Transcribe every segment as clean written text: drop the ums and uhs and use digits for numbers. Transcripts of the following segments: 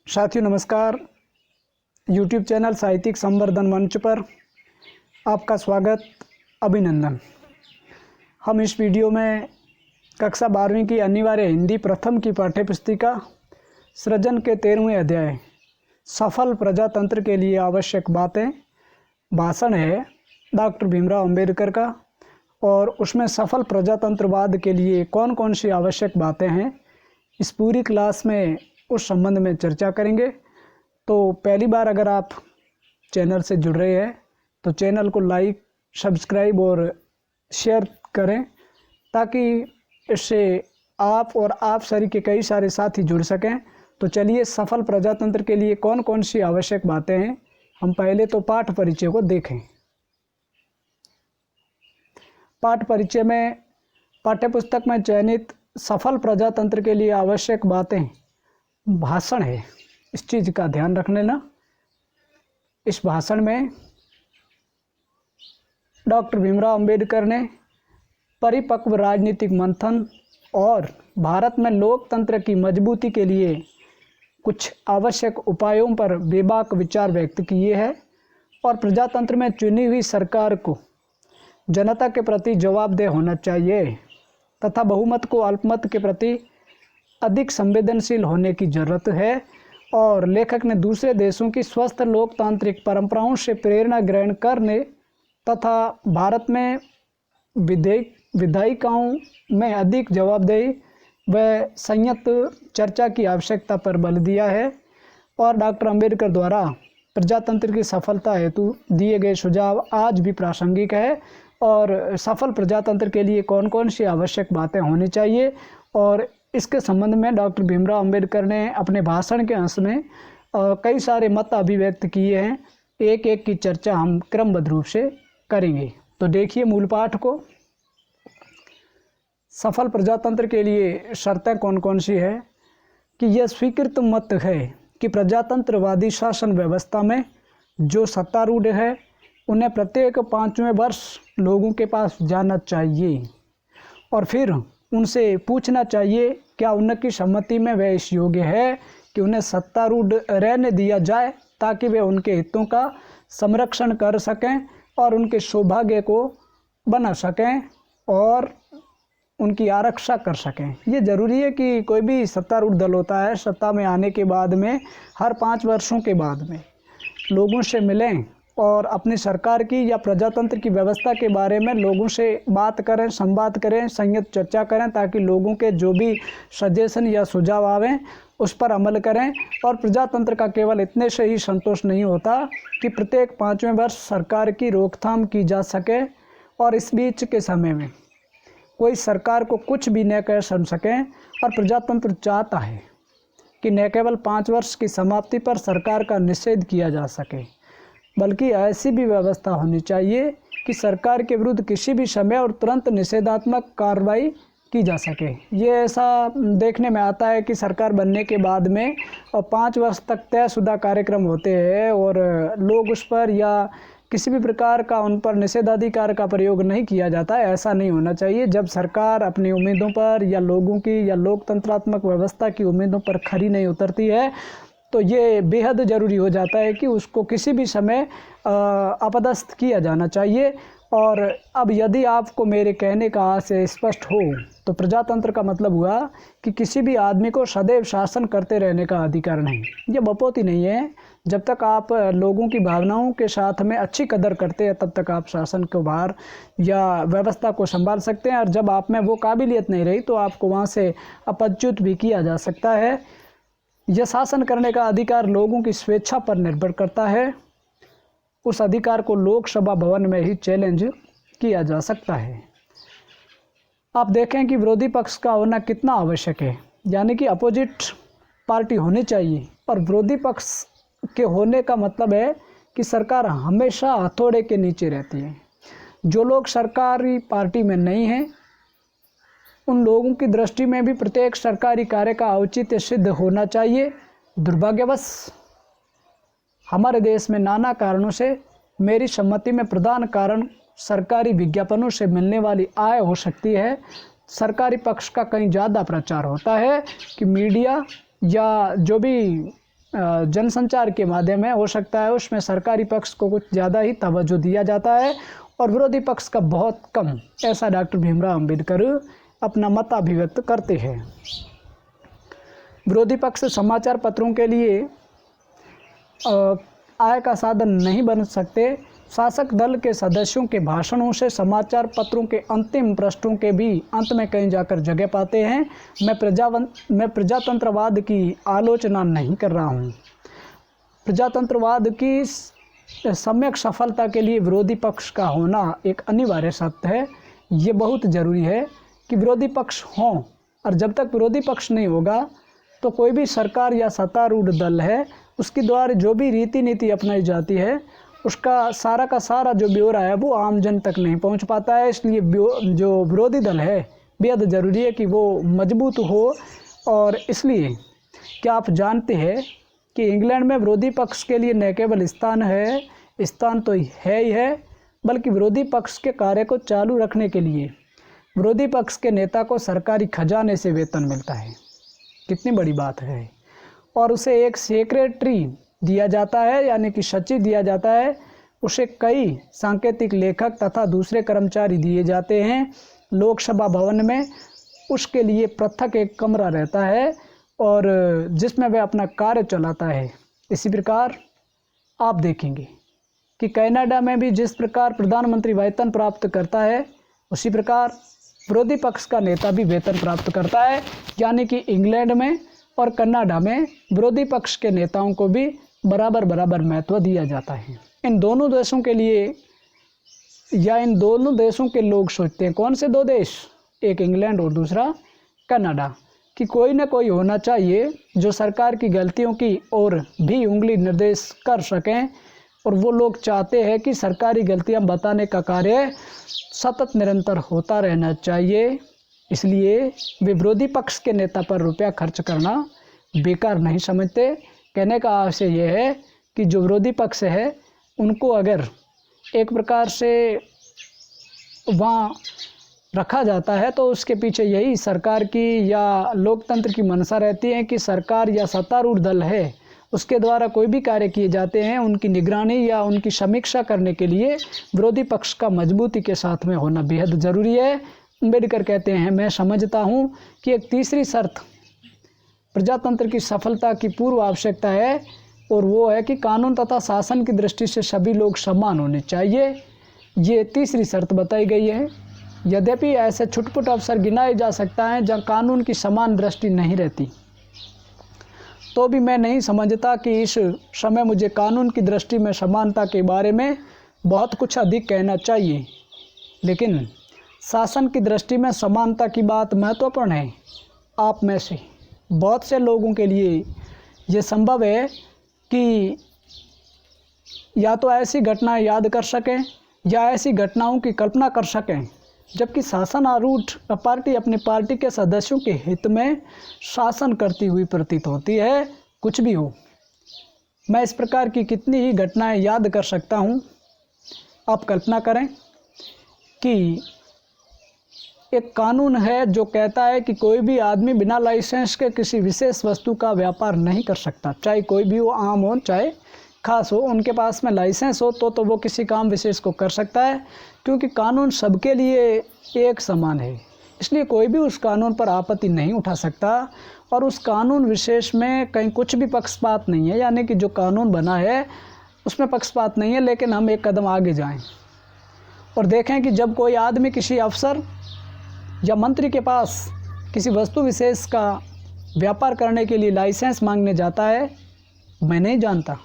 साथियों नमस्कार। YouTube channel साहित्यिक संवर्धन मंच पर आपका स्वागत, अभिनंदन। हम इस वीडियो में कक्षा 12वीं की अनिवार्य हिंदी प्रथम की पाठ्यपुस्तिका सृजन के 13वें अध्याय सफल प्रजातंत्र के लिए आवश्यक बातें भाषण है डॉक्टर भीमराव अंबेडकर का, और उसमें सफल प्रजातंत्रवाद के लिए कौन कौन सी आवश्यक बातें हैं, इस पूरी क्लास में उस संबंध में चर्चा करेंगे। तो पहली बार अगर आप चैनल से जुड़ रहे हैं तो चैनल को लाइक, सब्सक्राइब और शेयर करें, ताकि इससे आप और आप सभी के कई सारे साथी जुड़ सकें। तो चलिए, सफल प्रजातंत्र के लिए कौन कौन सी आवश्यक बातें हैं, हम पहले तो पाठ परिचय को देखें। पाठ परिचय में पाठ्यपुस्तक में चयनित सफल प्रजातंत्र के लिए आवश्यक बातें भाषण है, इस चीज़ का ध्यान रख लेना। इस भाषण में डॉक्टर भीमराव अंबेडकर ने परिपक्व राजनीतिक मंथन और भारत में लोकतंत्र की मजबूती के लिए कुछ आवश्यक उपायों पर बेबाक विचार व्यक्त किए हैं, और प्रजातंत्र में चुनी हुई सरकार को जनता के प्रति जवाबदेह होना चाहिए तथा बहुमत को अल्पमत के प्रति अधिक संवेदनशील होने की जरूरत है। और लेखक ने दूसरे देशों की स्वस्थ लोकतांत्रिक परंपराओं से प्रेरणा ग्रहण करने तथा भारत में विधायिकाओं में अधिक जवाबदेही व संयत चर्चा की आवश्यकता पर बल दिया है। और डॉक्टर अंबेडकर द्वारा प्रजातंत्र की सफलता हेतु दिए गए सुझाव आज भी प्रासंगिक है, और सफल प्रजातंत्र के लिए कौन कौन सी आवश्यक बातें होनी चाहिए, और इसके संबंध में डॉक्टर भीमराव अंबेडकर ने अपने भाषण के अंश में कई सारे मत अभिव्यक्त किए हैं। एक एक की चर्चा हम क्रमबद्ध रूप से करेंगे। तो देखिए मूल पाठ को। सफल प्रजातंत्र के लिए शर्तें कौन कौन सी है कि यह स्वीकृत मत है कि प्रजातंत्रवादी शासन व्यवस्था में जो सत्तारूढ़ है उन्हें प्रत्येक 5वें वर्ष लोगों के पास जाना चाहिए और फिर उनसे पूछना चाहिए क्या उनकी सम्मति में वह इस योग्य है कि उन्हें सत्तारूढ़ रहने दिया जाए, ताकि वे उनके हितों का संरक्षण कर सकें और उनके सौभाग्य को बना सकें और उनकी आरक्षा कर सकें। ये ज़रूरी है कि कोई भी सत्तारूढ़ दल होता है, सत्ता में आने के बाद में हर 5 वर्षों के बाद में लोगों से मिलें और अपनी सरकार की या प्रजातंत्र की व्यवस्था के बारे में लोगों से बात करें, संवाद करें, संयत चर्चा करें, ताकि लोगों के जो भी सजेशन या सुझाव आवें उस पर अमल करें। और प्रजातंत्र का केवल इतने से ही संतोष नहीं होता कि प्रत्येक 5वें वर्ष सरकार की रोकथाम की जा सके, और इस बीच के समय में कोई सरकार को कुछ भी न कह सुन सकें। और प्रजातंत्र चाहता है कि न केवल 5 वर्ष की समाप्ति पर सरकार का निषेध किया जा सके, बल्कि ऐसी भी व्यवस्था होनी चाहिए कि सरकार के विरुद्ध किसी भी समय और तुरंत निषेधात्मक कार्रवाई की जा सके। ये ऐसा देखने में आता है कि सरकार बनने के बाद में और 5 वर्ष तक तयशुदा कार्यक्रम होते हैं और लोग उस पर या किसी भी प्रकार का उन पर निषेधाधिकार का प्रयोग नहीं किया जाता है। ऐसा नहीं होना चाहिए। जब सरकार अपनी उम्मीदों पर या लोगों की या लोकतंत्रात्मक व्यवस्था की उम्मीदों पर खरी नहीं उतरती है, तो ये बेहद ज़रूरी हो जाता है कि उसको किसी भी समय अपदस्थ किया जाना चाहिए। और अब यदि आपको मेरे कहने का आशय स्पष्ट हो तो प्रजातंत्र का मतलब हुआ कि किसी भी आदमी को सदैव शासन करते रहने का अधिकार नहीं। ये बपौती नहीं है। जब तक आप लोगों की भावनाओं के साथ में अच्छी कदर करते हैं तब तक आप शासन को भार या व्यवस्था को संभाल सकते हैं, और जब आप में वो काबिलियत नहीं रही तो आपको वहाँ से अपच्युत भी किया जा सकता है। यह शासन करने का अधिकार लोगों की स्वेच्छा पर निर्भर करता है। उस अधिकार को लोकसभा भवन में ही चैलेंज किया जा सकता है। आप देखें कि विरोधी पक्ष का होना कितना आवश्यक है, यानी कि अपोजिट पार्टी होनी चाहिए। और विरोधी पक्ष के होने का मतलब है कि सरकार हमेशा हथौड़े के नीचे रहती है। जो लोग सरकारी पार्टी में नहीं हैं उन लोगों की दृष्टि में भी प्रत्येक सरकारी कार्य का औचित्य सिद्ध होना चाहिए। दुर्भाग्यवश हमारे देश में नाना कारणों से मेरी सम्मति में प्रधान कारण सरकारी विज्ञापनों से मिलने वाली आय हो सकती है। सरकारी पक्ष का कहीं ज़्यादा प्रचार होता है कि मीडिया या जो भी जनसंचार के माध्यम है, हो सकता है उसमें सरकारी पक्ष को कुछ ज़्यादा ही तवज्जो दिया जाता है और विरोधी पक्ष का बहुत कम, ऐसा डॉक्टर भीमराव अंबेडकर अपना मत अभिव्यक्त करते हैं। विरोधी पक्ष समाचार पत्रों के लिए आय का साधन नहीं बन सकते। शासक दल के सदस्यों के भाषणों से समाचार पत्रों के अंतिम पृष्ठों के भी अंत में कहीं जाकर जगह पाते हैं। मैं प्रजातंत्रवाद की आलोचना नहीं कर रहा हूँ। प्रजातंत्रवाद की सम्यक सफलता के लिए विरोधी पक्ष का होना एक अनिवार्य शर्त है। ये बहुत ज़रूरी है कि विरोधी पक्ष हों, और जब तक विरोधी पक्ष नहीं होगा तो कोई भी सरकार या सत्तारूढ़ दल है उसके द्वारा जो भी रीति नीति अपनाई जाती है उसका सारा का सारा जो ब्यौरा है वो आम जन तक नहीं पहुंच पाता है। इसलिए जो विरोधी दल है बेहद ज़रूरी है कि वो मजबूत हो। और इसलिए क्या आप जानते हैं कि इंग्लैंड में विरोधी पक्ष के लिए न केवल स्थान तो है ही है, बल्कि विरोधी पक्ष के कार्य को चालू रखने के लिए विरोधी पक्ष के नेता को सरकारी खजाने से वेतन मिलता है। कितनी बड़ी बात है। और उसे एक सेक्रेटरी दिया जाता है, यानी कि सचिव दिया जाता है। उसे कई सांकेतिक लेखक तथा दूसरे कर्मचारी दिए जाते हैं। लोकसभा भवन में उसके लिए पृथक एक कमरा रहता है और जिसमें वह अपना कार्य चलाता है। इसी प्रकार आप देखेंगे कि कनाडा में भी जिस प्रकार प्रधानमंत्री वेतन प्राप्त करता है उसी प्रकार विरोधी पक्ष का नेता भी वेतन प्राप्त करता है। यानी कि इंग्लैंड में और कनाडा में विरोधी पक्ष के नेताओं को भी बराबर महत्व दिया जाता है। इन दोनों देशों के लिए या इन दोनों देशों के लोग सोचते हैं, कौन से दो देश, एक इंग्लैंड और दूसरा कनाडा, कि कोई ना कोई होना चाहिए जो सरकार की गलतियों की ओर भी उंगली निर्देश कर सकें। और वो लोग चाहते हैं कि सरकारी गलतियां बताने का कार्य सतत निरंतर होता रहना चाहिए। इसलिए वे विरोधी पक्ष के नेता पर रुपया खर्च करना बेकार नहीं समझते। कहने का आशय यह है कि जो विरोधी पक्ष है उनको अगर एक प्रकार से वहाँ रखा जाता है तो उसके पीछे यही सरकार की या लोकतंत्र की मंशा रहती है कि सरकार या सत्तारूढ़ दल है उसके द्वारा कोई भी कार्य किए जाते हैं उनकी निगरानी या उनकी समीक्षा करने के लिए विरोधी पक्ष का मजबूती के साथ में होना बेहद ज़रूरी है। अम्बेडकर कहते हैं, मैं समझता हूँ कि एक तीसरी शर्त प्रजातंत्र की सफलता की पूर्व आवश्यकता है और वो है कि कानून तथा शासन की दृष्टि से सभी लोग समान होने चाहिए। ये तीसरी शर्त बताई गई है। यद्यपि ऐसे छुटपुट अवसर गिनाए जा सकता है जहाँ कानून की समान दृष्टि नहीं रहती, तो भी मैं नहीं समझता कि इस समय मुझे कानून की दृष्टि में समानता के बारे में बहुत कुछ अधिक कहना चाहिए। लेकिन शासन की दृष्टि में समानता की बात महत्वपूर्ण है। आप में से बहुत से लोगों के लिए ये संभव है कि या तो ऐसी घटनाएं याद कर सकें या ऐसी घटनाओं की कल्पना कर सकें जबकि शासन आरूढ़ पार्टी अपनी पार्टी के सदस्यों के हित में शासन करती हुई प्रतीत होती है। कुछ भी हो, मैं इस प्रकार की कितनी ही घटनाएं याद कर सकता हूं। आप कल्पना करें कि एक कानून है जो कहता है कि कोई भी आदमी बिना लाइसेंस के किसी विशेष वस्तु का व्यापार नहीं कर सकता, चाहे कोई भी हो, आम हो चाहे खास हो। उनके पास में लाइसेंस हो तो वो किसी काम विशेष को कर सकता है, क्योंकि कानून सबके लिए एक समान है। इसलिए कोई भी उस कानून पर आपत्ति नहीं उठा सकता और उस कानून विशेष में कहीं कुछ भी पक्षपात नहीं है, यानी कि जो कानून बना है उसमें पक्षपात नहीं है। लेकिन हम एक कदम आगे जाएं और देखें कि जब कोई आदमी किसी अफसर या मंत्री के पास किसी वस्तु विशेष का व्यापार करने के लिए लाइसेंस मांगने जाता है, मैं नहीं जानता,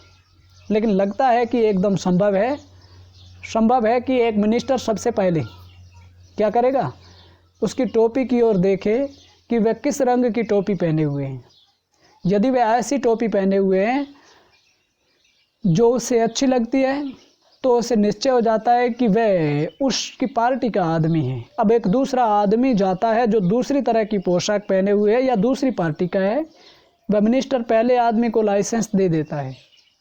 लेकिन लगता है कि एकदम संभव है कि एक मिनिस्टर सबसे पहले क्या करेगा, उसकी टोपी की ओर देखे कि वह किस रंग की टोपी पहने हुए हैं। यदि वह ऐसी टोपी पहने हुए हैं जो उसे अच्छी लगती है तो उसे निश्चय हो जाता है कि वह उसकी पार्टी का आदमी है। अब एक दूसरा आदमी जाता है जो दूसरी तरह की पोशाक पहने हुए है या दूसरी पार्टी का है, वह मिनिस्टर पहले आदमी को लाइसेंस दे देता है,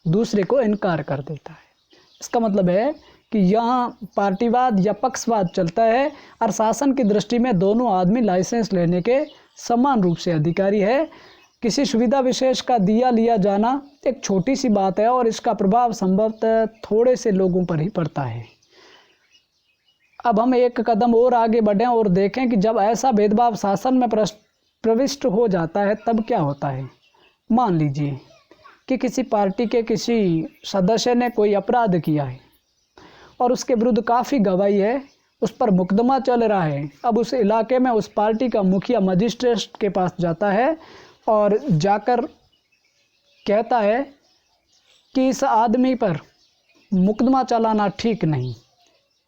दूसरे को इनकार कर देता है। इसका मतलब है कि यहाँ पार्टीवाद या पक्षवाद चलता है और शासन की दृष्टि में दोनों आदमी लाइसेंस लेने के समान रूप से अधिकारी है। किसी सुविधा विशेष का दिया लिया जाना एक छोटी सी बात है और इसका प्रभाव संभवतः थोड़े से लोगों पर ही पड़ता है। अब हम एक कदम और आगे बढ़ें और देखें कि जब ऐसा भेदभाव शासन में प्रविष्ट हो जाता है तब क्या होता है। मान लीजिए कि किसी पार्टी के किसी सदस्य ने कोई अपराध किया है और उसके विरुद्ध काफ़ी गवाही है, उस पर मुकदमा चल रहा है। अब उस इलाके में उस पार्टी का मुखिया मजिस्ट्रेट के पास जाता है और जाकर कहता है कि इस आदमी पर मुकदमा चलाना ठीक नहीं।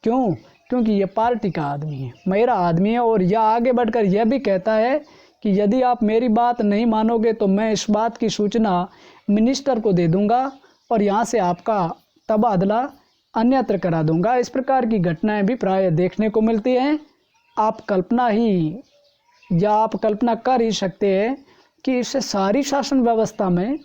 क्यों? क्योंकि ये पार्टी का आदमी है, मेरा आदमी है। और यह आगे बढ़कर यह भी कहता है कि यदि आप मेरी बात नहीं मानोगे तो मैं इस बात की सूचना मिनिस्टर को दे दूंगा और यहाँ से आपका तबादला अन्यत्र करा दूंगा। इस प्रकार की घटनाएं भी प्राय देखने को मिलती हैं। आप कल्पना कर ही सकते हैं कि इससे सारी शासन व्यवस्था में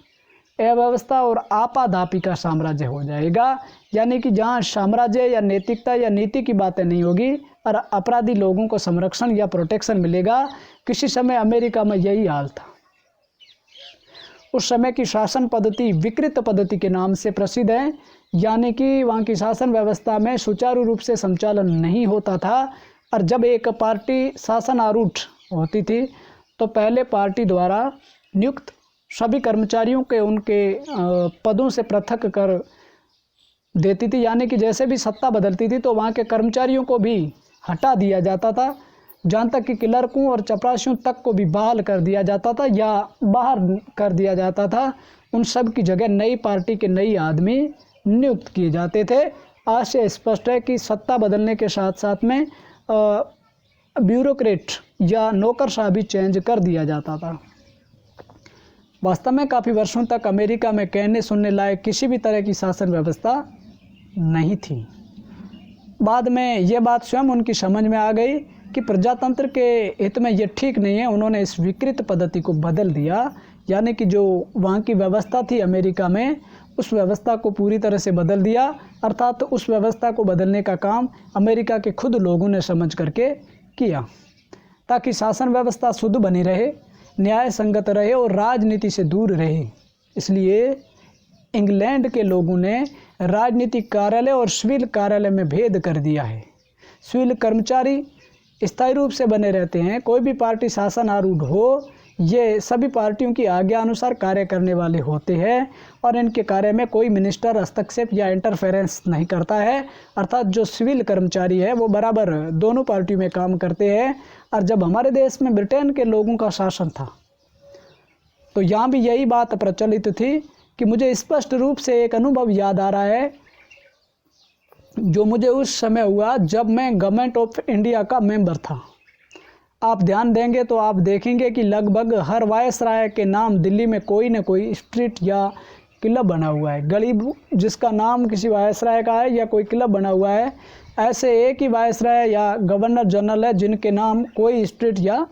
अव्यवस्था और आपाधापी का साम्राज्य हो जाएगा। यानी कि जहाँ साम्राज्य या नैतिकता या नीति की बातें नहीं होगी और अपराधी लोगों को संरक्षण या प्रोटेक्शन मिलेगा। किसी समय अमेरिका में यही हाल था। उस समय की शासन पद्धति विकृत पद्धति के नाम से प्रसिद्ध है, यानी कि वहाँ की शासन व्यवस्था में सुचारू रूप से संचालन नहीं होता था। और जब एक पार्टी शासन आरूढ़ होती थी तो पहले पार्टी द्वारा नियुक्त सभी कर्मचारियों के उनके पदों से पृथक कर देती थी। यानी कि जैसे भी सत्ता बदलती थी तो वहाँ के कर्मचारियों को भी हटा दिया जाता था, जहाँ तक कि क्लर्कों और चपरासियों तक को भी बहाल कर दिया जाता था या बाहर कर दिया जाता था। उन सब की जगह नई पार्टी के नई आदमी नियुक्त किए जाते थे। आज से स्पष्ट है कि सत्ता बदलने के साथ साथ में ब्यूरोक्रेट या नौकरशाह भी चेंज कर दिया जाता था। वास्तव में काफ़ी वर्षों तक अमेरिका में कहने सुनने लायक किसी भी तरह की शासन व्यवस्था नहीं थी। बाद में ये बात स्वयं उनकी समझ में आ गई कि प्रजातंत्र के हित में ये ठीक नहीं है। उन्होंने इस विकृत पद्धति को बदल दिया, यानी कि जो वहाँ की व्यवस्था थी अमेरिका में, उस व्यवस्था को पूरी तरह से बदल दिया। अर्थात उस व्यवस्था को बदलने का काम अमेरिका के खुद लोगों ने समझ करके किया, ताकि शासन व्यवस्था शुद्ध बनी रहे, न्याय संगत रहे और राजनीति से दूर रहे। इसलिए इंग्लैंड के लोगों ने राजनीतिक कार्यालय और सिविल कार्यालय में भेद कर दिया है। सिविल कर्मचारी स्थायी रूप से बने रहते हैं। कोई भी पार्टी शासन आरूढ़ हो, ये सभी पार्टियों की आज्ञा अनुसार कार्य करने वाले होते हैं और इनके कार्य में कोई मिनिस्टर हस्तक्षेप या इंटरफेरेंस नहीं करता है। अर्थात जो सिविल कर्मचारी है वो बराबर दोनों पार्टियों में काम करते हैं। और जब हमारे देश में ब्रिटेन के लोगों का शासन था तो यहाँ भी यही बात प्रचलित थी कि मुझे स्पष्ट रूप से एक अनुभव याद आ रहा है जो मुझे उस समय हुआ जब मैं गवर्नमेंट ऑफ इंडिया का मेंबर था। आप ध्यान देंगे तो आप देखेंगे कि लगभग हर वायसराय के नाम दिल्ली में कोई न कोई स्ट्रीट या क्लब बना हुआ है, गली जिसका नाम किसी वायसराय का है या कोई क्लब बना हुआ है। ऐसे एक ही वायसराय या गवर्नर जनरल है जिनके नाम कोई स्ट्रीट या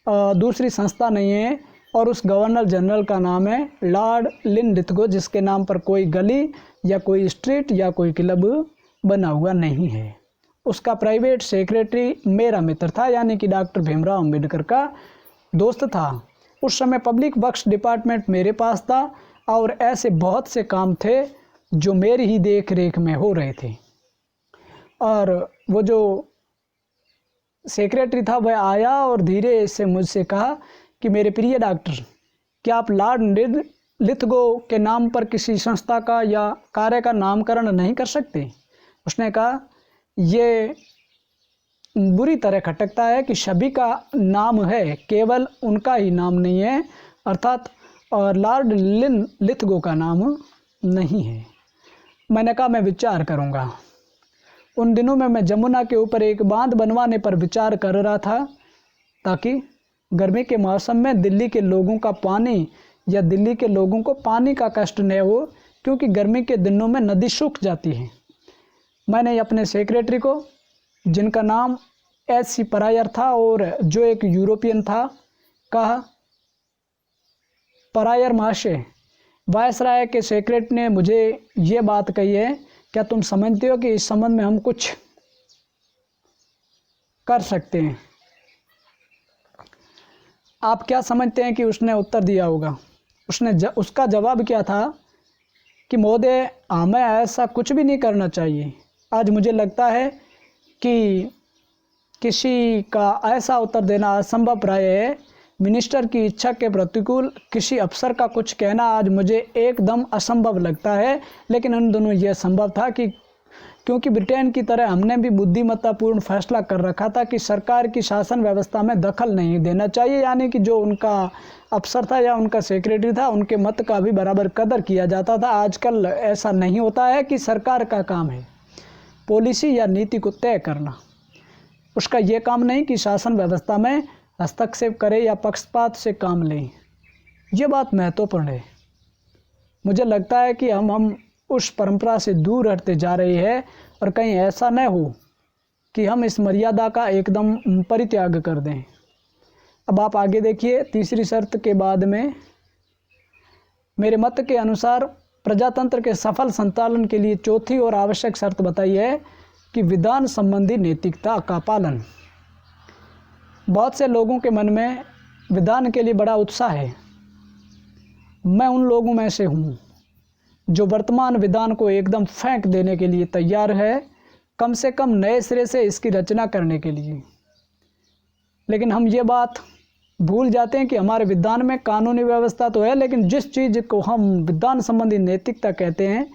दूसरी संस्था नहीं है, और उस गवर्नर जनरल का नाम है लॉर्ड लिनलिथगो, जिसके नाम पर कोई गली या कोई स्ट्रीट या कोई क्लब बना हुआ नहीं है। उसका प्राइवेट सेक्रेटरी मेरा मित्र था, यानी कि डॉक्टर भीमराव अंबेडकर का दोस्त था। उस समय पब्लिक वर्क्स डिपार्टमेंट मेरे पास था और ऐसे बहुत से काम थे जो मेरी ही देख रेख में हो रहे थे। और वो जो सेक्रेटरी था वह आया और धीरे से मुझसे कहा कि मेरे प्रिय डॉक्टर, क्या आप लॉर्ड लिथगो के नाम पर किसी संस्था का या कार्य का नामकरण नहीं कर सकते? उसने कहा, ये बुरी तरह खटकता है कि सभी का नाम है, केवल उनका ही नाम नहीं है, अर्थात और लॉर्ड लिथगो का नाम नहीं है। मैंने कहा मैं विचार करूँगा। उन दिनों में मैं जमुना के ऊपर एक बांध बनवाने पर विचार कर रहा था ताकि गर्मी के मौसम में दिल्ली के लोगों का पानी या दिल्ली के लोगों को पानी का कष्ट न हो, क्योंकि गर्मी के दिनों में नदी सूख जाती है। मैंने अपने सेक्रेटरी को, जिनका नाम एस.सी. परायर था और जो एक यूरोपियन था, कहा, परायर महाशय, वायसराय के सेक्रेटरी ने मुझे ये बात कही है, क्या तुम समझते हो कि इस संबंध में हम कुछ कर सकते हैं? आप क्या समझते हैं कि उसने उत्तर दिया होगा? उसका जवाब क्या था कि महोदय, हमें ऐसा कुछ भी नहीं करना चाहिए। आज मुझे लगता है कि किसी का ऐसा उत्तर देना असंभव प्राय है। मिनिस्टर की इच्छा के प्रतिकूल किसी अफसर का कुछ कहना आज मुझे एकदम असंभव लगता है। लेकिन उन दोनों यह संभव था कि क्योंकि ब्रिटेन की तरह हमने भी बुद्धिमत्तापूर्ण फैसला कर रखा था कि सरकार की शासन व्यवस्था में दखल नहीं देना चाहिए, यानी कि जो उनका अफसर था या उनका सेक्रेटरी था उनके मत का भी बराबर कदर किया जाता था। आजकल ऐसा नहीं होता है कि सरकार का काम है पॉलिसी या नीति को तय करना। उसका ये काम नहीं कि शासन व्यवस्था में हस्तक्षेप करे या पक्षपात से काम लें। ये बात महत्वपूर्ण है। मुझे लगता है कि हम उस परंपरा से दूर हटते जा रहे हैं और कहीं ऐसा न हो कि हम इस मर्यादा का एकदम परित्याग कर दें। अब आप आगे देखिए, तीसरी शर्त के बाद में मेरे मत के अनुसार प्रजातंत्र के सफल संचालन के लिए चौथी और आवश्यक शर्त बताई है कि विधान संबंधी नैतिकता का पालन। बहुत से लोगों के मन में विधान के लिए बड़ा उत्साह है। मैं उन लोगों में से हूँ जो वर्तमान विधान को एकदम फेंक देने के लिए तैयार है, कम से कम नए सिरे से इसकी रचना करने के लिए। लेकिन हम ये बात भूल जाते हैं कि हमारे विधान में कानूनी व्यवस्था तो है, लेकिन जिस चीज़ को हम विधान संबंधी नैतिकता कहते हैं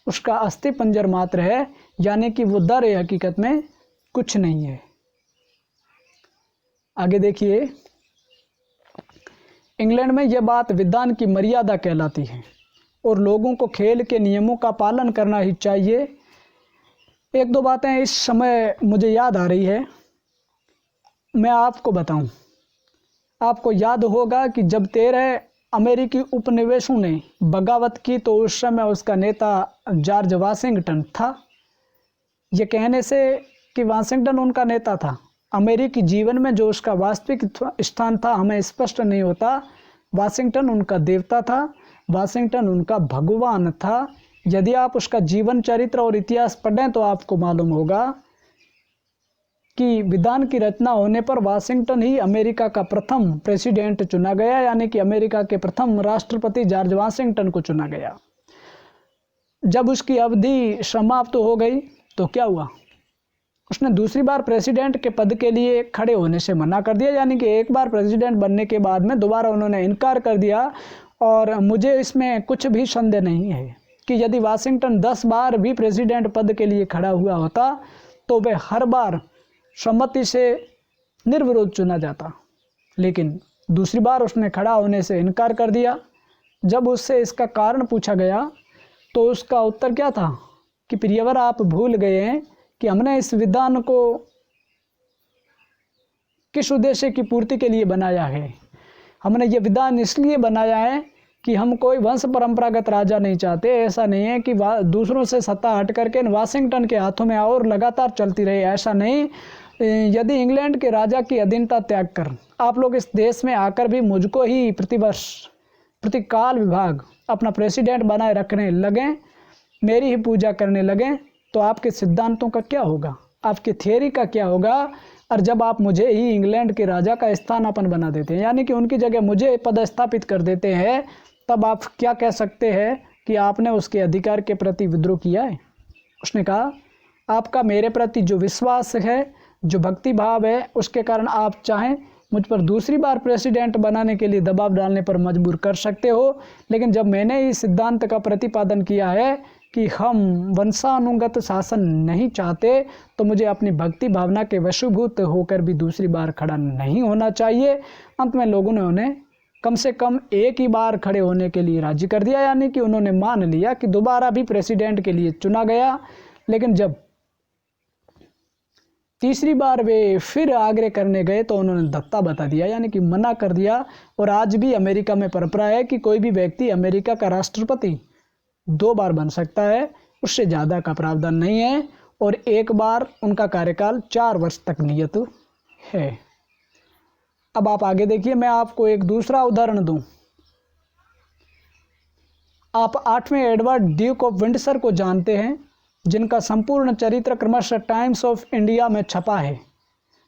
उसका अस्थिपंजर मात्र है, यानी कि वो दर हकीकत में कुछ नहीं है। आगे देखिए, इंग्लैंड में यह बात विधान की मर्यादा कहलाती है और लोगों को खेल के नियमों का पालन करना ही चाहिए। एक दो बातें इस समय मुझे याद आ रही है, मैं आपको बताऊं। आपको याद होगा कि जब 13 अमेरिकी उपनिवेशों ने बगावत की तो उस समय उसका नेता जॉर्ज वाशिंगटन था। ये कहने से कि वाशिंगटन उनका नेता था, अमेरिकी जीवन में जो उसका वास्तविक स्थान था हमें स्पष्ट नहीं होता। वाशिंगटन उनका देवता था, वाशिंगटन उनका भगवान था। यदि आप उसका जीवन चरित्र और इतिहास पढ़ें तो आपको मालूम होगा कि विधान की रचना होने पर वाशिंगटन ही अमेरिका का प्रथम प्रेसिडेंट चुना गया, यानी कि अमेरिका के प्रथम राष्ट्रपति जॉर्ज वाशिंगटन को चुना गया। जब उसकी अवधि समाप्त हो गई तो क्या हुआ? उसने दूसरी बार प्रेसिडेंट के पद के लिए खड़े होने से मना कर दिया, यानी कि एक बार प्रेसिडेंट बनने के बाद में दोबारा उन्होंने इनकार कर दिया। और मुझे इसमें कुछ भी संदेह नहीं है कि यदि वाशिंगटन 10 बार भी प्रेसिडेंट पद के लिए खड़ा हुआ होता तो वह हर बार सम्मति से निर्विरोध चुना जाता, लेकिन दूसरी बार उसने खड़ा होने से इनकार कर दिया। जब उससे इसका कारण पूछा गया तो उसका उत्तर क्या था कि प्रियवर, आप भूल गए हैं कि हमने इस विधान को किस उद्देश्य की पूर्ति के लिए बनाया है। हमने ये विधान इसलिए बनाया है कि हम कोई वंश परंपरागत राजा नहीं चाहते। ऐसा नहीं है कि दूसरों से सत्ता हट करके वाशिंगटन के हाथों में और लगातार चलती रहे, ऐसा नहीं। यदि इंग्लैंड के राजा की अधीनता त्याग कर आप लोग इस देश में आकर भी मुझको ही प्रतिवर्ष प्रतिकाल विभाग अपना प्रेसिडेंट बनाए रखने लगें, मेरी ही पूजा करने लगें, तो आपके सिद्धांतों का क्या होगा, आपकी थियरी का क्या होगा? और जब आप मुझे ही इंग्लैंड के राजा का स्थानापन्न बना देते हैं, यानी कि उनकी जगह मुझे पदस्थापित कर देते हैं, तब आप क्या कह सकते हैं कि आपने उसके अधिकार के प्रति विद्रोह किया है? उसने कहा, आपका मेरे प्रति जो विश्वास है, जो भक्ति भाव है, उसके कारण आप चाहें मुझ पर दूसरी बार प्रेसिडेंट बनाने के लिए दबाव डालने पर मजबूर कर सकते हो। लेकिन जब मैंने इस सिद्धांत का प्रतिपादन किया है कि हम वंशानुगत शासन नहीं चाहते, तो मुझे अपनी भक्ति भावना के वशीभूत होकर भी दूसरी बार खड़ा नहीं होना चाहिए। अंत में लोगों ने उन्हें कम से कम एक ही बार खड़े होने के लिए राजी कर दिया, यानी कि उन्होंने मान लिया कि दोबारा भी प्रेसिडेंट के लिए चुना गया। लेकिन जब तीसरी बार वे फिर आग्रह करने गए तो उन्होंने धत्ता बता दिया, यानी कि मना कर दिया। और आज भी अमेरिका में परंपरा है कि कोई भी व्यक्ति अमेरिका का राष्ट्रपति 2 बार बन सकता है, उससे ज़्यादा का प्रावधान नहीं है। और एक बार उनका कार्यकाल 4 वर्ष तक नियत है। अब आप आगे देखिए, मैं आपको एक दूसरा उदाहरण दूं। आप 8वें एडवर्ड ड्यूक ऑफ विंडसर को जानते हैं, जिनका संपूर्ण चरित्र क्रमशः टाइम्स ऑफ इंडिया में छपा है।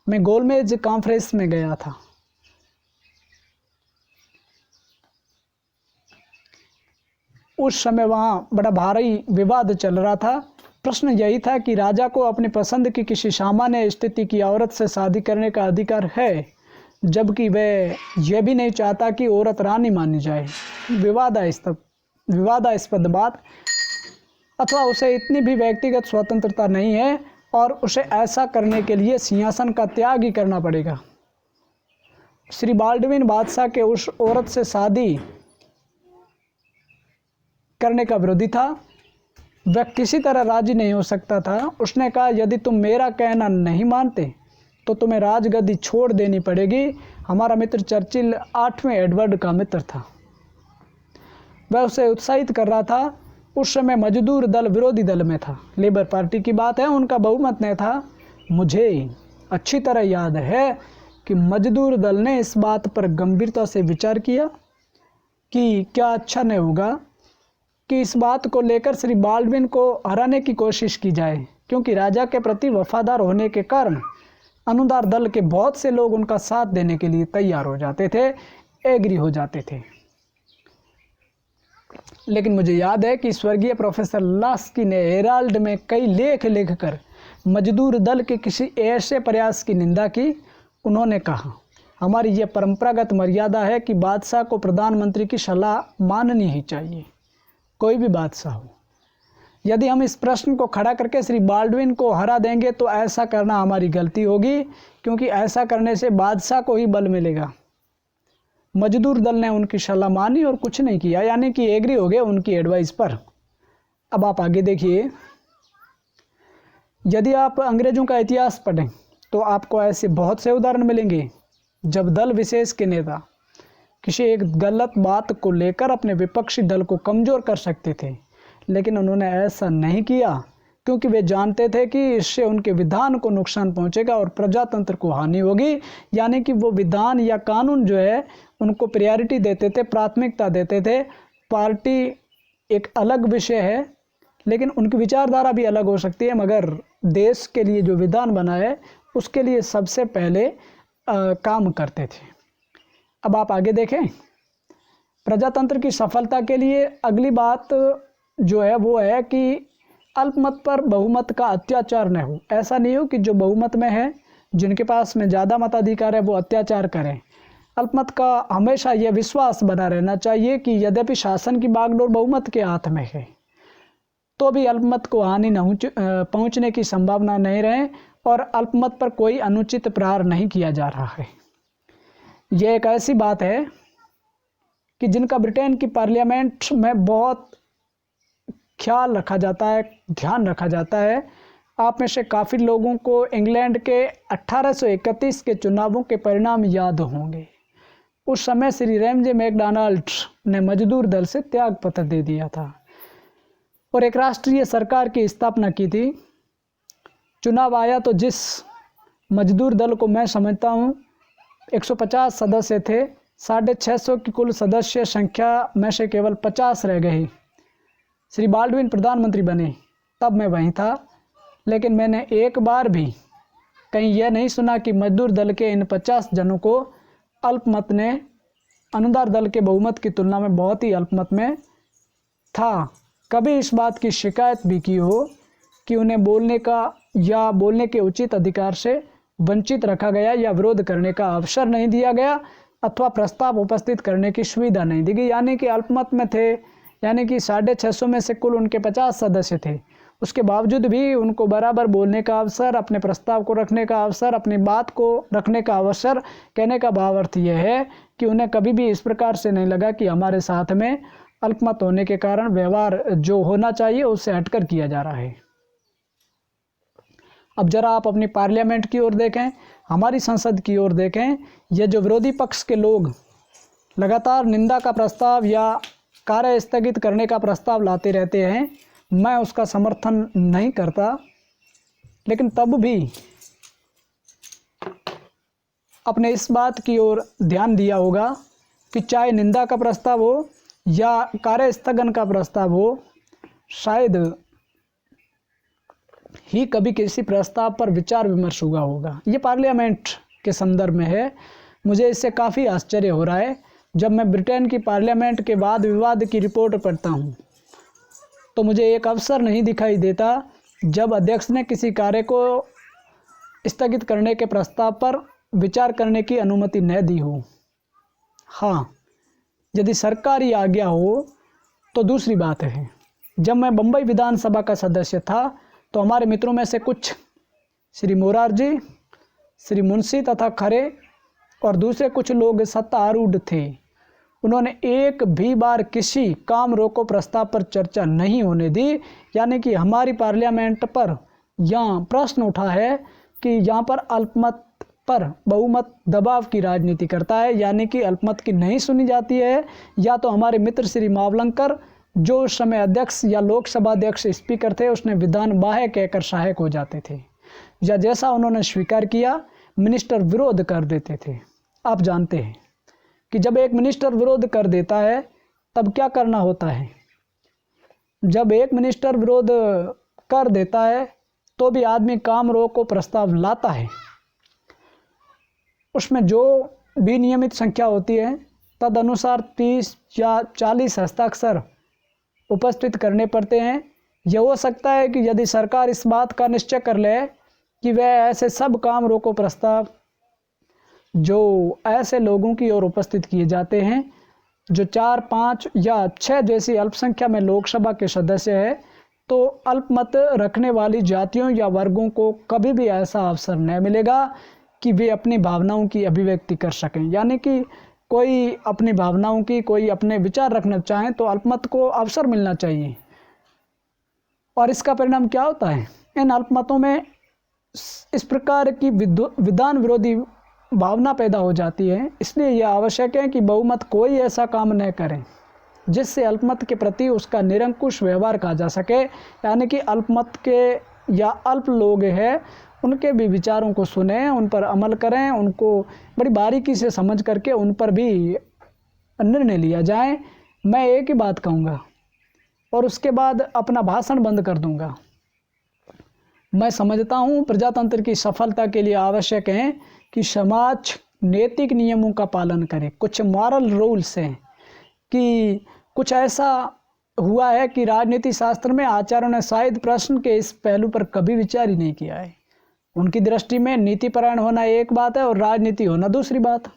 मैं गोलमेज कॉन्फ्रेंस में गया था। उस समय वहाँ बड़ा भारी विवाद चल रहा था। प्रश्न यही था कि राजा को अपनी पसंद की किसी सामान्य स्थिति की औरत से शादी करने का अधिकार है, जबकि वह यह भी नहीं चाहता कि औरत रानी मानी जाए। विवादास्पद बात, अथवा उसे इतनी भी व्यक्तिगत स्वतंत्रता नहीं है और उसे ऐसा करने के लिए सिंहासन का त्याग ही करना पड़ेगा। श्री बाल्डविन बादशाह के उस औरत से शादी करने का विरोधी था। वह किसी तरह राजी नहीं हो सकता था। उसने कहा, यदि तुम मेरा कहना नहीं मानते तो तुम्हें राजगद्दी छोड़ देनी पड़ेगी। हमारा मित्र चर्चिल 8वें एडवर्ड का मित्र था। वह उसे उत्साहित कर रहा था। उस समय मजदूर दल विरोधी दल में था। लेबर पार्टी की बात है, उनका बहुमत नहीं था। मुझे अच्छी तरह याद है कि मजदूर दल ने इस बात पर गंभीरता से विचार किया कि क्या अच्छा नहीं होगा कि इस बात को लेकर श्री बाल्डविन को हराने की कोशिश की जाए, क्योंकि राजा के प्रति वफादार होने के कारण अनुदार दल के बहुत से लोग उनका साथ देने के लिए तैयार हो जाते थे, एग्री हो जाते थे। लेकिन मुझे याद है कि स्वर्गीय प्रोफेसर लास्की ने हेराल्ड में कई लेख लिखकर मजदूर दल के किसी ऐसे प्रयास की निंदा की। उन्होंने कहा, हमारी यह परंपरागत मर्यादा है कि बादशाह को प्रधानमंत्री की सलाह माननी ही चाहिए, कोई भी बादशाह हो। यदि हम इस प्रश्न को खड़ा करके श्री बाल्डविन को हरा देंगे तो ऐसा करना हमारी गलती होगी, क्योंकि ऐसा करने से बादशाह को ही बल मिलेगा। मजदूर दल ने उनकी सलाह मानी और कुछ नहीं किया, यानी कि एग्री हो गए उनकी एडवाइस पर। अब आप आगे देखिए, यदि आप अंग्रेजों का इतिहास पढ़ें तो आपको ऐसे बहुत से उदाहरण मिलेंगे जब दल विशेष के नेता किसी एक गलत बात को लेकर अपने विपक्षी दल को कमज़ोर कर सकते थे, लेकिन उन्होंने ऐसा नहीं किया, क्योंकि वे जानते थे कि इससे उनके विधान को नुकसान पहुंचेगा और प्रजातंत्र को हानि होगी। यानी कि वो विधान या कानून जो है उनको प्रायोरिटी देते थे, प्राथमिकता देते थे। पार्टी एक अलग विषय है, लेकिन उनकी विचारधारा भी अलग हो सकती है, मगर देश के लिए जो विधान बना है उसके लिए सबसे पहले काम करते थे। अब आप आगे देखें, प्रजातंत्र की सफलता के लिए अगली बात जो है वो है कि अल्पमत पर बहुमत का अत्याचार न हो। ऐसा नहीं हो कि जो बहुमत में है, जिनके पास में ज़्यादा मताधिकार है, वो अत्याचार करें। अल्पमत का हमेशा यह विश्वास बना रहना चाहिए कि यद्यपि शासन की बागडोर बहुमत के हाथ में है, तो भी अल्पमत को हानि न पहुँचने की संभावना नहीं रहे और अल्पमत पर कोई अनुचित प्रहार नहीं किया जा रहा है। यह एक ऐसी बात है कि जिनका ब्रिटेन की पार्लियामेंट में बहुत ख्याल रखा जाता है, ध्यान रखा जाता है। आप में से काफ़ी लोगों को इंग्लैंड के 1831 के चुनावों के परिणाम याद होंगे। उस समय श्री रैमजे मैकडॉनल्ड ने मजदूर दल से त्याग पत्र दे दिया था और एक राष्ट्रीय सरकार की स्थापना की थी। चुनाव आया तो जिस मजदूर दल को मैं समझता हूँ 150 सदस्य थे, 650 की कुल सदस्य संख्या में से केवल 50 रह गए। श्री बाल्डविन प्रधानमंत्री बने, तब मैं वहीं था, लेकिन मैंने एक बार भी कहीं यह नहीं सुना कि मजदूर दल के इन 50 जनों को अल्पमत ने अनुदार दल के बहुमत की तुलना में बहुत ही अल्पमत में था कभी इस बात की शिकायत भी की हो कि उन्हें बोलने का या बोलने के उचित अधिकार से वंचित रखा गया या विरोध करने का अवसर नहीं दिया गया अथवा प्रस्ताव उपस्थित करने की सुविधा नहीं दी गई। यानी कि अल्पमत में थे, यानी कि 650 में से कुल उनके 50 सदस्य थे, उसके बावजूद भी उनको बराबर बोलने का अवसर, अपने प्रस्ताव को रखने का अवसर, अपनी बात को रखने का अवसर। कहने का भाव अर्थ यह है कि उन्हें कभी भी इस प्रकार से नहीं लगा कि हमारे साथ में अल्पमत होने के कारण व्यवहार जो होना चाहिए उससे हटकर किया जा रहा है। अब जरा आप अपनी पार्लियामेंट की ओर देखें, हमारी संसद की ओर देखें। ये जो विरोधी पक्ष के लोग लगातार निंदा का प्रस्ताव या कार्य स्थगित करने का प्रस्ताव लाते रहते हैं, मैं उसका समर्थन नहीं करता, लेकिन तब भी अपने इस बात की ओर ध्यान दिया होगा कि चाहे निंदा का प्रस्ताव हो या कार्य स्थगन का प्रस्ताव हो, शायद ही कभी किसी प्रस्ताव पर विचार विमर्श हुआ होगा। ये पार्लियामेंट के संदर्भ में है। मुझे इससे काफ़ी आश्चर्य हो रहा है जब मैं ब्रिटेन की पार्लियामेंट के वाद विवाद की रिपोर्ट पढ़ता हूँ तो मुझे एक अवसर नहीं दिखाई देता जब अध्यक्ष ने किसी कार्य को स्थगित करने के प्रस्ताव पर विचार करने की अनुमति न दी हो। हाँ, यदि सरकारी आज्ञा हो तो दूसरी बात है। जब मैं बम्बई विधानसभा का सदस्य था तो हमारे मित्रों में से कुछ, श्री मोरारजी, श्री मुंशी तथा खरे और दूसरे कुछ लोग सत्तारूढ़ थे। उन्होंने एक भी बार किसी काम रोको प्रस्ताव पर चर्चा नहीं होने दी। यानी कि हमारी पार्लियामेंट पर यहाँ प्रश्न उठा है कि यहाँ पर अल्पमत पर बहुमत दबाव की राजनीति करता है, यानी कि अल्पमत की नहीं सुनी जाती है। या तो हमारे मित्र श्री मावलंकर, जो उस समय अध्यक्ष या लोकसभा अध्यक्ष स्पीकर थे, उसने विधान बाह्य कहकर सहायक हो जाते थे, या जैसा उन्होंने स्वीकार किया मिनिस्टर विरोध कर देते थे। आप जानते हैं कि जब एक मिनिस्टर विरोध कर देता है तब क्या करना होता है। जब एक मिनिस्टर विरोध कर देता है तो भी आदमी काम रोको प्रस्ताव लाता है। उसमें जो भी नियमित संख्या होती है तद अनुसार 30 या 40 हस्ताक्षर उपस्थित करने पड़ते हैं। यह हो सकता है कि यदि सरकार इस बात का निश्चय कर ले कि वह ऐसे सब काम रोको प्रस्ताव जो ऐसे लोगों की ओर उपस्थित किए जाते हैं जो 4, 5 या 6 जैसी अल्पसंख्या में लोकसभा के सदस्य है, तो अल्पमत रखने वाली जातियों या वर्गों को कभी भी ऐसा अवसर न मिलेगा कि वे अपनी भावनाओं की अभिव्यक्ति कर सकें। यानी कि कोई अपनी भावनाओं की, कोई अपने विचार रखना चाहें तो अल्पमत को अवसर मिलना चाहिए। और इसका परिणाम क्या होता है, इन अल्पमतों में इस प्रकार की विधान विरोधी भावना पैदा हो जाती है। इसलिए यह आवश्यक है कि बहुमत कोई ऐसा काम न करे जिससे अल्पमत के प्रति उसका निरंकुश व्यवहार कहा जा सके। यानी कि अल्पमत के या अल्प लोग हैं उनके भी विचारों को सुने, उन पर अमल करें, उनको बड़ी बारीकी से समझ करके उन पर भी निर्णय लिया जाए। मैं एक ही बात कहूँगा और उसके बाद अपना भाषण बंद कर दूँगा। मैं समझता हूँ प्रजातंत्र की सफलता के लिए आवश्यक है कि समाज नैतिक नियमों का पालन करे। कुछ मॉरल रूल्स हैं कि कुछ ऐसा हुआ है कि राजनीति शास्त्र में आचार्यों ने शायद प्रश्न के इस पहलू पर कभी विचार ही नहीं किया है। उनकी दृष्टि में नीतिपरायण होना एक बात है और राजनीति होना दूसरी बात।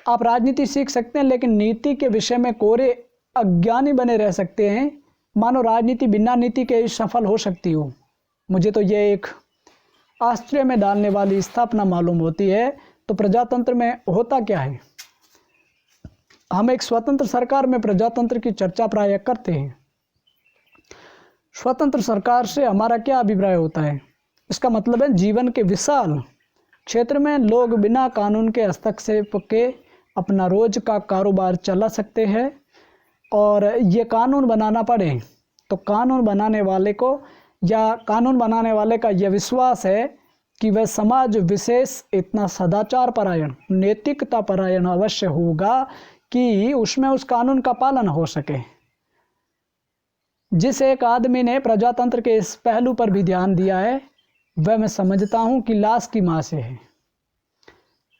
आप राजनीति सीख सकते हैं लेकिन नीति के विषय में कोरे अज्ञानी बने रह सकते हैं। मानो राजनीति बिना नीति के सफल हो सकती हो। मुझे तो यह एक आश्चर्य में डालने वाली स्थापना मालूम होती है। तो प्रजातंत्र में होता क्या है, हम एक स्वतंत्र सरकार में प्रजातंत्र की चर्चा प्रायः करते हैं। स्वतंत्र सरकार से हमारा क्या अभिप्राय होता है, इसका मतलब है जीवन के विशाल क्षेत्र में लोग बिना कानून के हस्तक्षेप के अपना रोज का कारोबार चला सकते हैं। और ये कानून बनाना पड़े तो कानून बनाने वाले को या कानून बनाने वाले का यह विश्वास है कि वह समाज विशेष इतना सदाचार परायण, नैतिकता परायण अवश्य होगा कि उसमें उस कानून का पालन हो सके। जिस एक आदमी ने प्रजातंत्र के इस पहलू पर भी ध्यान दिया है वह मैं समझता हूँ कि लाश की माँ से है।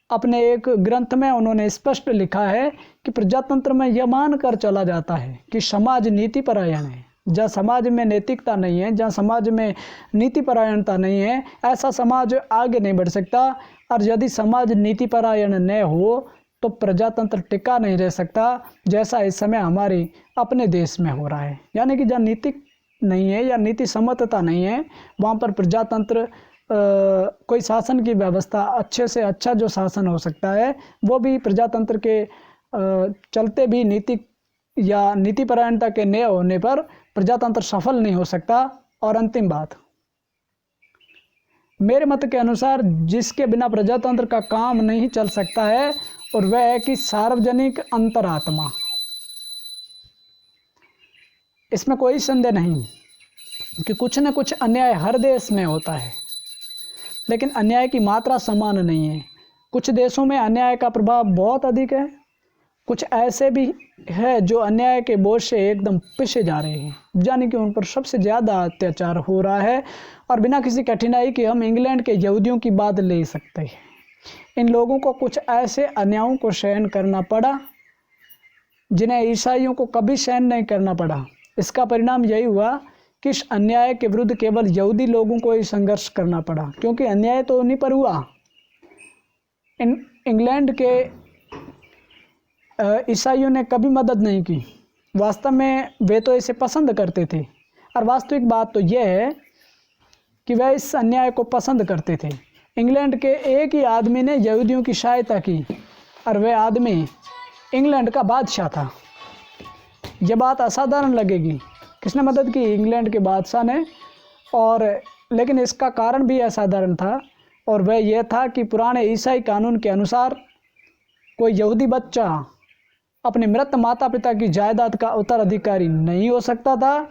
अपने एक ग्रंथ में उन्होंने स्पष्ट लिखा है कि प्रजातंत्र में यह मानकर चला जाता है कि समाज नीति परायण है। जहाँ समाज में नैतिकता नहीं है, जहाँ समाज में नीति परायणता नहीं है, ऐसा समाज आगे नहीं बढ़ सकता। और यदि समाज नीति परायण न हो तो प्रजातंत्र टिका नहीं रह सकता, जैसा इस समय हमारे अपने देश में हो रहा है। यानी कि जहाँ नीति नहीं है या नीति सम्मतता नहीं है वहाँ पर प्रजातंत्र कोई शासन की व्यवस्था अच्छे से अच्छा जो शासन हो सकता है वो भी प्रजातंत्र के चलते भी नीति या नीति परायणता के न होने पर प्रजातंत्र सफल नहीं हो सकता। और अंतिम बात, मेरे मत के अनुसार जिसके बिना प्रजातंत्र का काम नहीं चल सकता है और वह है कि सार्वजनिक अंतरात्मा। इसमें कोई संदेह नहीं कि कुछ न कुछ अन्याय हर देश में होता है, लेकिन अन्याय की मात्रा समान नहीं है। कुछ देशों में अन्याय का प्रभाव बहुत अधिक है, कुछ ऐसे भी है जो अन्याय के बोझ से एकदम पिसे जा रहे हैं, यानी कि उन पर सबसे ज़्यादा अत्याचार हो रहा है। और बिना किसी कठिनाई के हम इंग्लैंड के यहूदियों की बात ले सकते हैं। इन लोगों को कुछ ऐसे अन्यायों को सहन करना पड़ा जिन्हें ईसाइयों को कभी सहन नहीं करना पड़ा। इसका परिणाम यही हुआ कि इस अन्याय के विरुद्ध केवल यहूदी लोगों को ही संघर्ष करना पड़ा, क्योंकि अन्याय तो उन्हीं पर हुआ। इंग्लैंड के ईसाइयों ने कभी मदद नहीं की। वास्तव में वे तो इसे पसंद करते थे, और वास्तविक बात तो यह है कि वे इस अन्याय को पसंद करते थे। इंग्लैंड के एक ही आदमी ने यहूदियों की सहायता की, और वह आदमी इंग्लैंड का बादशाह था। यह बात असाधारण लगेगी, किसने मदद की? इंग्लैंड के बादशाह ने। और लेकिन इसका कारण भी असाधारण था, और वह यह था कि पुराने ईसाई कानून के अनुसार कोई यहूदी बच्चा अपने मृत माता पिता की जायदाद का उत्तराधिकारी नहीं हो सकता था,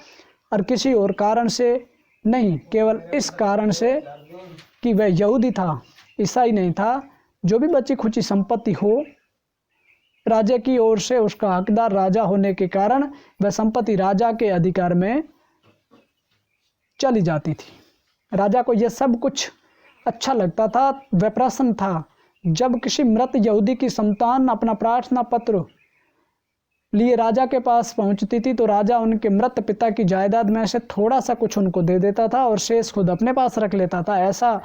और किसी और कारण से नहीं, केवल इस कारण से कि वह यहूदी था, ईसाई नहीं था। जो भी बची खुची संपत्ति हो, राजा की ओर से उसका हकदार राजा होने के कारण वह संपत्ति राजा के अधिकार में चली जाती थी। राजा को यह सब कुछ अच्छा लगता था, वह प्रसन्न था। जब किसी मृत यहूदी की संतान अपना प्रार्थना पत्र लिए राजा के पास पहुंचती थी, तो राजा उनके मृत पिता की जायदाद में से थोड़ा सा कुछ उनको दे देता था और शेष खुद अपने पास रख लेता था। ऐसा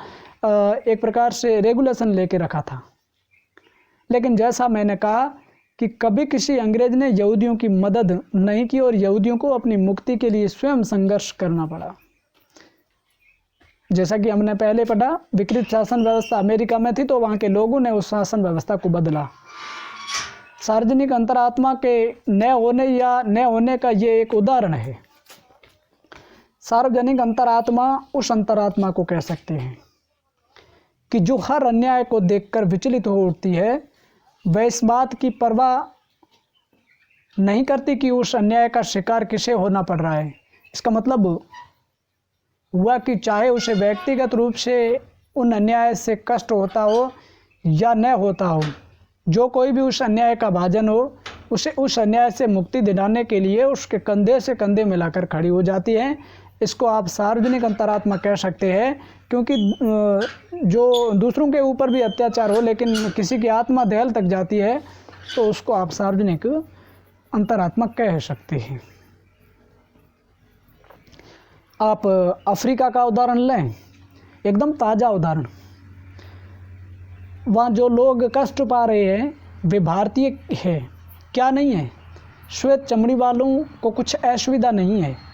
एक प्रकार से रेगुलेशन लेके रखा था। लेकिन जैसा मैंने कहा कि कभी किसी अंग्रेज ने यहूदियों की मदद नहीं की, और यहूदियों को अपनी मुक्ति के लिए स्वयं संघर्ष करना पड़ा। जैसा कि हमने पहले पढ़ा, विकृत शासन व्यवस्था अमेरिका में थी, तो वहाँ के लोगों ने उस शासन व्यवस्था को बदला। सार्वजनिक अंतरात्मा के न होने या न होने का ये एक उदाहरण है। सार्वजनिक अंतरात्मा उस अंतरात्मा को कह सकते हैं कि जो हर अन्याय को देखकर विचलित हो उठती है, वह इस बात की परवाह नहीं करती कि उस अन्याय का शिकार किसे होना पड़ रहा है। इसका मतलब हुआ कि चाहे उसे व्यक्तिगत रूप से उन अन्याय से कष्ट होता हो या न होता हो, जो कोई भी उस अन्याय का भाजन हो, उसे उस अन्याय से मुक्ति दिलाने के लिए उसके कंधे से कंधे मिलाकर खड़ी हो जाती है। इसको आप सार्वजनिक अंतरात्मा कह सकते हैं, क्योंकि जो दूसरों के ऊपर भी अत्याचार हो लेकिन किसी की आत्मा दहल तक जाती है, तो उसको आप सार्वजनिक अंतरात्मा कह सकते हैं। आप अफ्रीका का उदाहरण लें, एकदम ताज़ा उदाहरण। वहाँ जो लोग कष्ट पा रहे हैं वे भारतीय हैं क्या? नहीं है। श्वेत चमड़ी वालों को कुछ असुविधा नहीं है,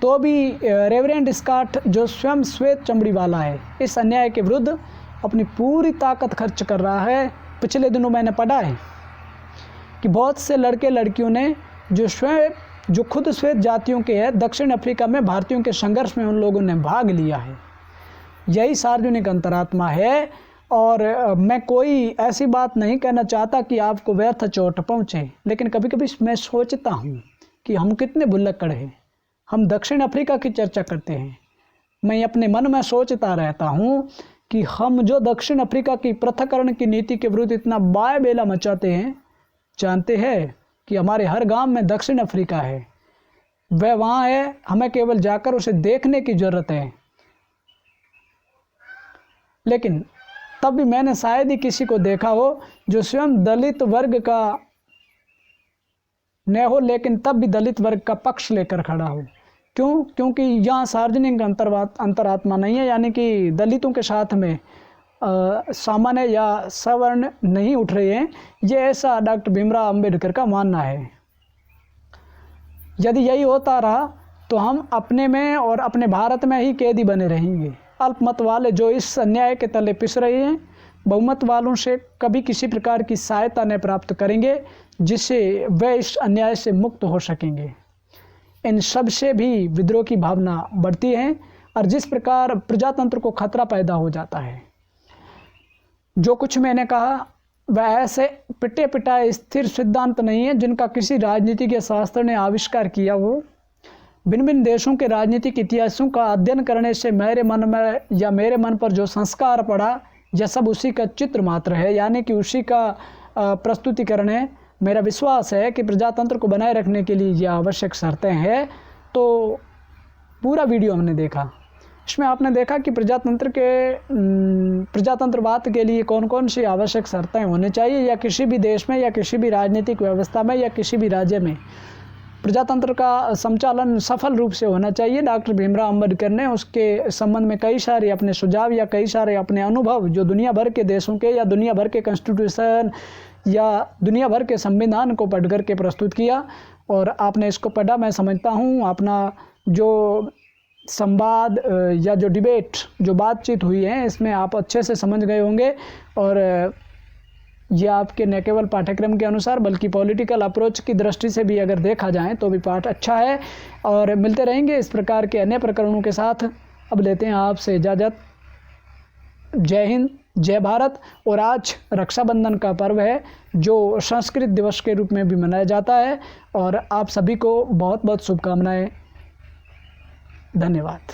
तो भी रेवरेंड स्कॉट जो स्वयं श्वेत चमड़ी वाला है, इस अन्याय के विरुद्ध अपनी पूरी ताकत खर्च कर रहा है। पिछले दिनों मैंने पढ़ा है कि बहुत से लड़के लड़कियों ने जो खुद श्वेत जातियों के हैं, दक्षिण अफ्रीका में भारतीयों के संघर्ष में उन लोगों ने भाग लिया है। यही सार्वजनिक अंतरात्मा है। और मैं कोई ऐसी बात नहीं कहना चाहता कि आपको व्यर्थ चोट पहुँचे, लेकिन कभी कभी मैं सोचता हूँ कि हम कितने भुलक्कड़ हैं। हम दक्षिण अफ्रीका की चर्चा करते हैं, मैं अपने मन में सोचता रहता हूँ कि हम जो दक्षिण अफ्रीका की पृथक्करण की नीति के विरुद्ध इतना बायबेला मचाते हैं, जानते हैं कि हमारे हर गांव में दक्षिण अफ्रीका है। वह वहाँ है, हमें केवल जाकर उसे देखने की ज़रूरत है। लेकिन तब भी मैंने शायद ही किसी को देखा हो जो स्वयं दलित वर्ग का न हो, लेकिन तब भी दलित वर्ग का पक्ष लेकर खड़ा हो। क्यों? क्योंकि यहाँ सार्वजनिक अंतरात्मा नहीं है, यानी कि दलितों के साथ में सामान्य या सवर्ण नहीं उठ रहे हैं। ये ऐसा डॉक्टर भीमराव अंबेडकर का मानना है। यदि यही होता रहा तो हम अपने में और अपने भारत में ही कैदी बने रहेंगे। अल्पमत वाले जो इस अन्याय के तले पिस रहे हैं, बहुमत वालों से कभी किसी प्रकार की सहायता न प्राप्त करेंगे जिससे वे इस अन्याय से मुक्त हो सकेंगे। इन सब से भी विद्रोह की भावना बढ़ती है, और जिस प्रकार प्रजातंत्र को खतरा पैदा हो जाता है। जो कुछ मैंने कहा वह ऐसे पिटे पिटाए स्थिर सिद्धांत नहीं है जिनका किसी राजनीतिज्ञ शास्त्र ने आविष्कार किया हो। भिन्न भिन्न देशों के राजनीतिक इतिहासों का अध्ययन करने से मेरे मन में या मेरे मन पर जो संस्कार पड़ा, यह सब उसी का चित्र मात्र है, यानी कि उसी का प्रस्तुतिकरण है। मेरा विश्वास है कि प्रजातंत्र को बनाए रखने के लिए यह आवश्यक शर्तें हैं। तो पूरा वीडियो हमने देखा, इसमें आपने देखा कि प्रजातंत्रवाद के लिए कौन कौन सी आवश्यक शर्तें होनी चाहिए, या किसी भी देश में या किसी भी राजनीतिक व्यवस्था में या किसी भी राज्य में। प्रजातंत्र का संचालन सफल रूप से होना चाहिए। डॉक्टर भीमराव अम्बेडकर ने उसके संबंध में कई सारे अपने सुझाव या कई सारे अपने अनुभव जो दुनिया भर के देशों के या दुनिया भर के कॉन्स्टिट्यूशन या दुनिया भर के संविधान को पढ़ करके प्रस्तुत किया। और आपने इसको पढ़ा, मैं समझता हूँ अपना जो संवाद या जो डिबेट जो बातचीत हुई है इसमें आप अच्छे से समझ गए होंगे। और ये आपके न केवल पाठ्यक्रम के अनुसार बल्कि पॉलिटिकल अप्रोच की दृष्टि से भी अगर देखा जाए तो भी पाठ अच्छा है। और मिलते रहेंगे इस प्रकार के अन्य प्रकरणों के साथ। अब लेते हैं आपसे इजाज़त। जय हिंद, जय भारत। और आज रक्षाबंधन का पर्व है जो संस्कृत दिवस के रूप में भी मनाया जाता है। और आप सभी को बहुत बहुत शुभकामनाएं। धन्यवाद।